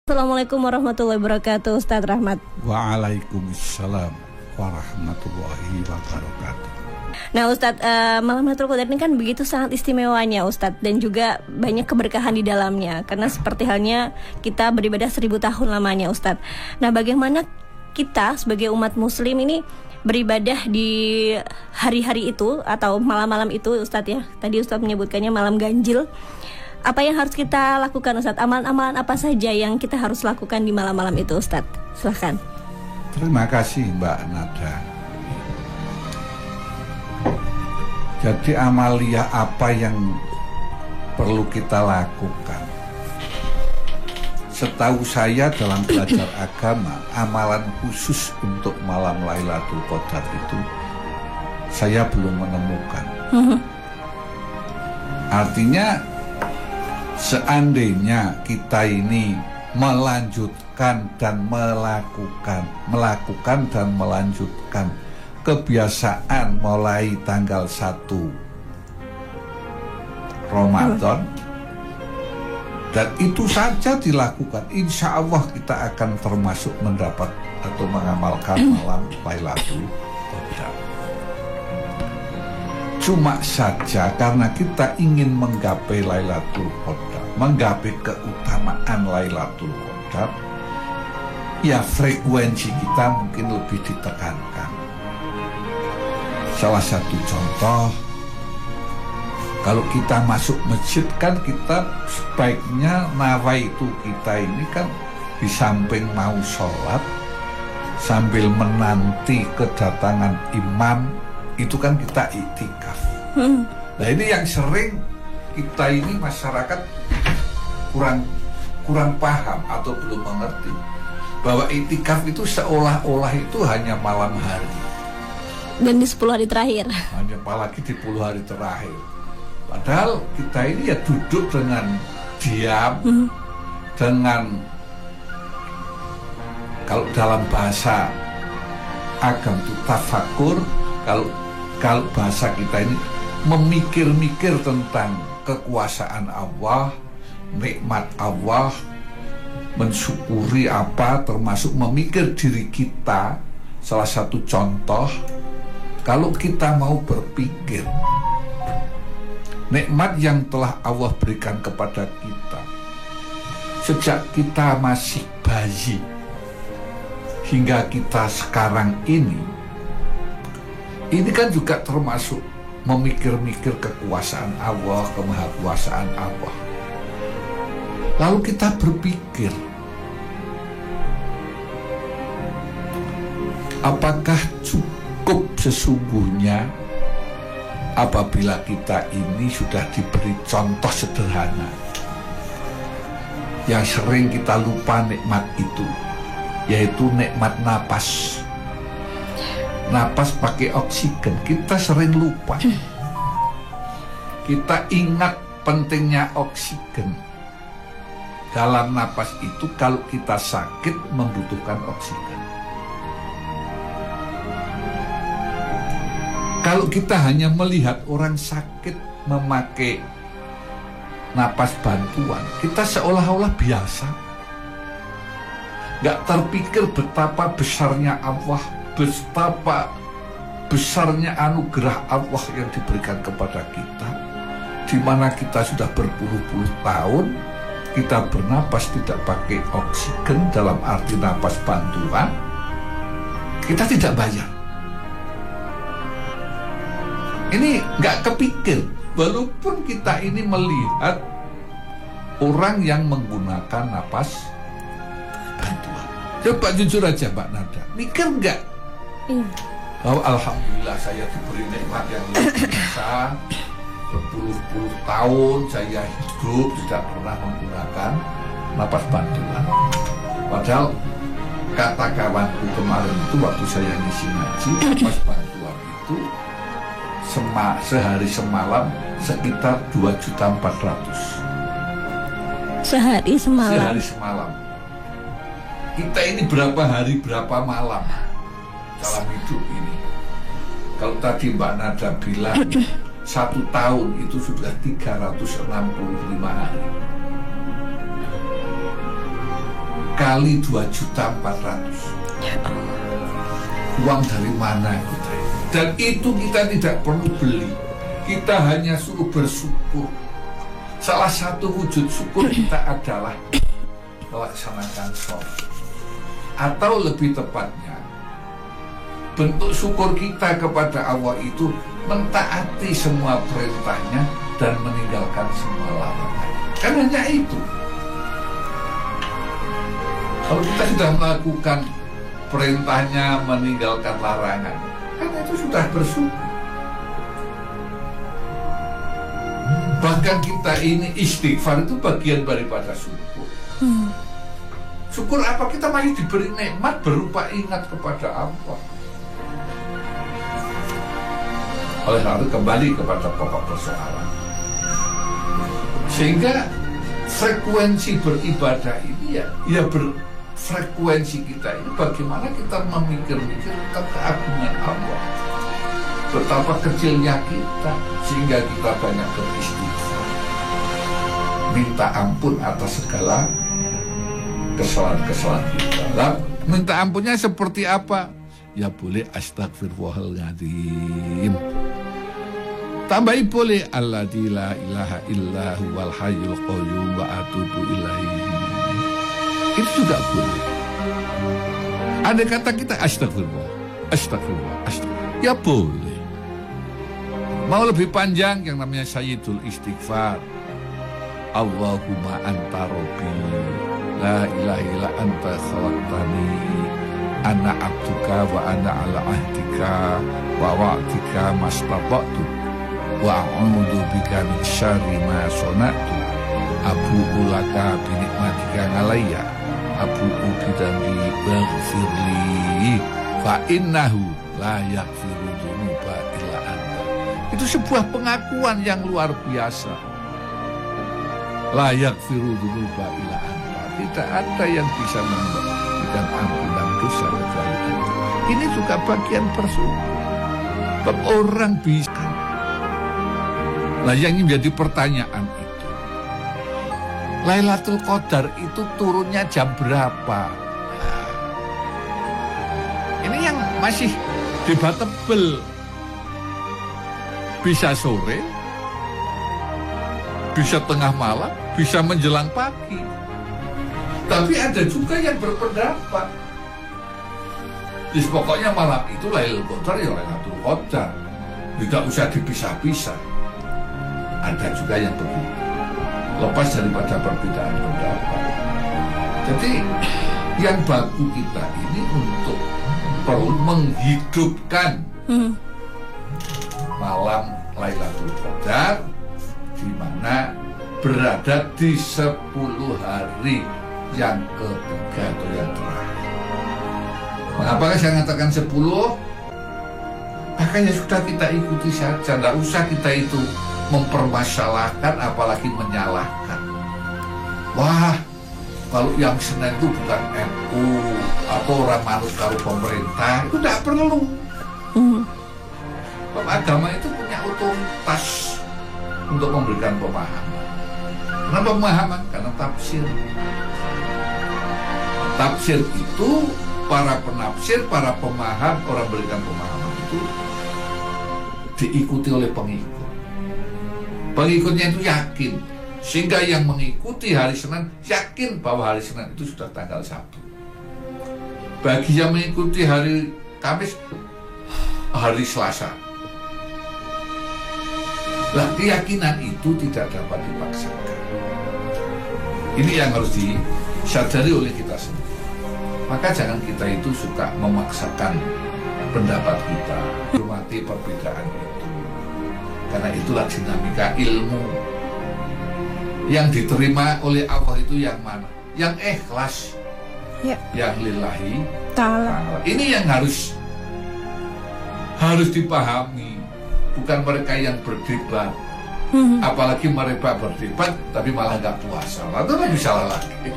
Assalamualaikum warahmatullahi wabarakatuh, Ustaz Rahmat. Waalaikumsalam warahmatullahi wabarakatuh. Nah Ustaz, malam Lailatul Qadar ini kan begitu sangat istimewanya Ustaz, dan juga banyak keberkahan di dalamnya. Karena seperti halnya kita beribadah 1000 tahun lamanya Ustaz. Nah bagaimana kita sebagai umat muslim ini beribadah di hari-hari itu atau malam-malam itu Ustaz ya. Tadi Ustaz menyebutkannya malam ganjil. Apa yang harus kita lakukan Ustaz? Amalan-amalan apa saja yang kita harus lakukan di malam-malam itu Ustaz? Silahkan. Terima kasih Mbak Nada. Jadi amalia apa yang perlu kita lakukan? Setahu saya dalam belajar agama, amalan khusus untuk malam Lailatul Qadar itu saya belum menemukan. Artinya seandainya kita ini melanjutkan dan melakukan dan melanjutkan kebiasaan mulai tanggal 1 Ramadan, dan itu saja dilakukan, insya Allah kita akan termasuk mendapat atau mengamalkan malam Lailatul Qadar. Cuma saja karena kita ingin menggapai Lailatul Qadar, menggapai keutamaan Lailatul Qadar, ya frekuensi kita mungkin lebih ditekankan. Salah satu contoh, kalau kita masuk masjid kan kita sebaiknya nawaitu kita ini kan di samping mau sholat sambil menanti kedatangan imam, itu kan kita iktikaf. Nah ini yang sering kita ini masyarakat kurang paham atau belum mengerti bahwa iktikaf itu seolah-olah itu hanya malam hari dan di 10 hari terakhir. Hanya apalagi di 10 hari terakhir. Padahal kita ini ya duduk dengan diam, dengan kalau dalam bahasa agama itu tafakur, kalau bahasa kita ini memikir-mikir tentang kekuasaan Allah, nikmat Allah, mensyukuri apa, termasuk memikir diri kita. Salah satu contoh, kalau kita mau berpikir nikmat yang telah Allah berikan kepada kita sejak kita masih bayi hingga kita sekarang ini kan juga termasuk memikir-mikir kekuasaan Allah, kemahakuasaan Allah. Lalu kita berpikir, apakah cukup sesungguhnya apabila kita ini sudah diberi contoh sederhana yang sering kita lupa nikmat itu, yaitu nikmat napas. Napas pakai oksigen, kita sering lupa. Kita ingat pentingnya oksigen. Dalam napas itu kalau kita sakit membutuhkan oksigen. Kalau kita hanya melihat orang sakit memakai napas bantuan, kita seolah-olah biasa. Gak terpikir betapa besarnya Allah, betapa besarnya anugerah Allah yang diberikan kepada kita, di mana kita sudah berpuluh-puluh tahun kita bernapas tidak pakai oksigen, dalam arti napas bantuan, kita tidak bayar. Ini nggak kepikir, walaupun kita ini melihat orang yang menggunakan napas bantuan. Coba jujur aja Mbak Nada, mikir nggak? Bahwa alhamdulillah saya diberi nikmat yang luar biasa, berpuluh-puluh tahun saya hidup tidak pernah menggunakan napas bantuan. Padahal kata kawanku kemarin itu waktu saya ngisi ngaji, napas bantuan itu sehari semalam sekitar 2.400.000. Sehari semalam. Sehari semalam. Kita ini berapa hari berapa malam dalam hidup ini. Kalau tadi Mbak Nada bilang 1 tahun itu sudah 365 hari. kali 2.400.000. Uang dari mana kita? Dan itu kita tidak perlu beli. Kita hanya suruh bersyukur. Salah satu wujud syukur kita adalah melaksanakan sholat. Atau lebih tepatnya, bentuk syukur kita kepada Allah itu mentaati semua perintahnya dan meninggalkan semua larangan. Kan hanya itu. Kalau kita sudah melakukan perintahnya, meninggalkan larangan, kan itu sudah bersyukur. Bahkan kita ini istighfar itu bagian daripada syukur. Syukur apa? Kita masih diberi nikmat berupa ingat kepada Allah. Oleh karena itu kembali kepada pokok persoalan. Sehingga frekuensi beribadah ini ya berfrekuensi kita ini bagaimana kita memikir-mikir tentang keagungan Allah. Betapa kecilnya kita sehingga kita banyak beristighfar. Minta ampun atas segala kesalahan-kesalahan kita. Nah, minta ampunnya seperti apa? Ya boleh astagfirullahaladzim. Tambahi boleh alladzi la ilaha illa huwal hayyul qayyum wa atubu ilaihi. Itu juga boleh. Ada kata kita astagfirullah, astagfirullah, astagfirullah. Ya boleh. Mau lebih panjang yang namanya sayyidul istighfar. Allahumma anta rabbi la ilaha illa anta khalaqtani ana abduka wa ana ala ahdika wa wa'dika mastata'tu wa a'udzu bika min syarri ma sana'tu abu'u laka bi nikmatika alayya abu'u bi dzambi waghfirli fa innahu la yaghfiru dzunuba illa anta. Itu sebuah pengakuan yang luar biasa. La yaghfiru dzunuba illa anta. Tidak ada yang bisa memberikan ampunan dosa kecuali itu. Ini juga bagian bersyukur. Orang bisa. Nah, yang menjadi pertanyaan itu, Lailatul Qadar itu turunnya jam berapa? Nah, ini yang masih debatable. Bisa sore, bisa tengah malam, bisa menjelang pagi. Tapi ada juga yang berpendapat, pokoknya malam itu Lailatul Qadar ya Lailatul Qadar, tidak usah dipisah-pisah. Ada juga yang begitu, lepas daripada perbedaan pendapat. Jadi yang baku kita ini untuk perlu menghidupkan malam Lailatul Qadar, di mana berada di 10 hari yang ketiga atau yang terakhir. Mengapa saya mengatakan 10? Makanya sudah kita ikuti saja, tidak usah kita itu mempermasalahkan apalagi menyalahkan. Wah, kalau yang Senin itu bukan NU atau orang manut kalau pemerintah, itu tidak perlu. Agama itu punya otoritas untuk memberikan pemahaman. Kenapa pemahaman? Karena tafsir. Tafsir itu para penafsir, para pemaham, orang berikan pemahaman itu diikuti oleh pengikut. Pengikutnya itu yakin, sehingga yang mengikuti hari Senin yakin bahwa hari Senin itu sudah tanggal 1. Bagi yang mengikuti hari Kamis, hari Selasa. Nah, keyakinan itu tidak dapat dipaksakan. Ini yang harus disadari oleh kita semua. Maka jangan kita itu suka memaksakan pendapat kita, hormati perbedaan itu. Karena itulah dinamika ilmu. Yang diterima oleh Allah itu yang mana? Yang ikhlas, yang lillahi ta'ala. Ini yang harus dipahami. Bukan mereka yang berdebat. Apalagi mereka berdebat tapi malah nggak puasa. Itu lebih salah lagi.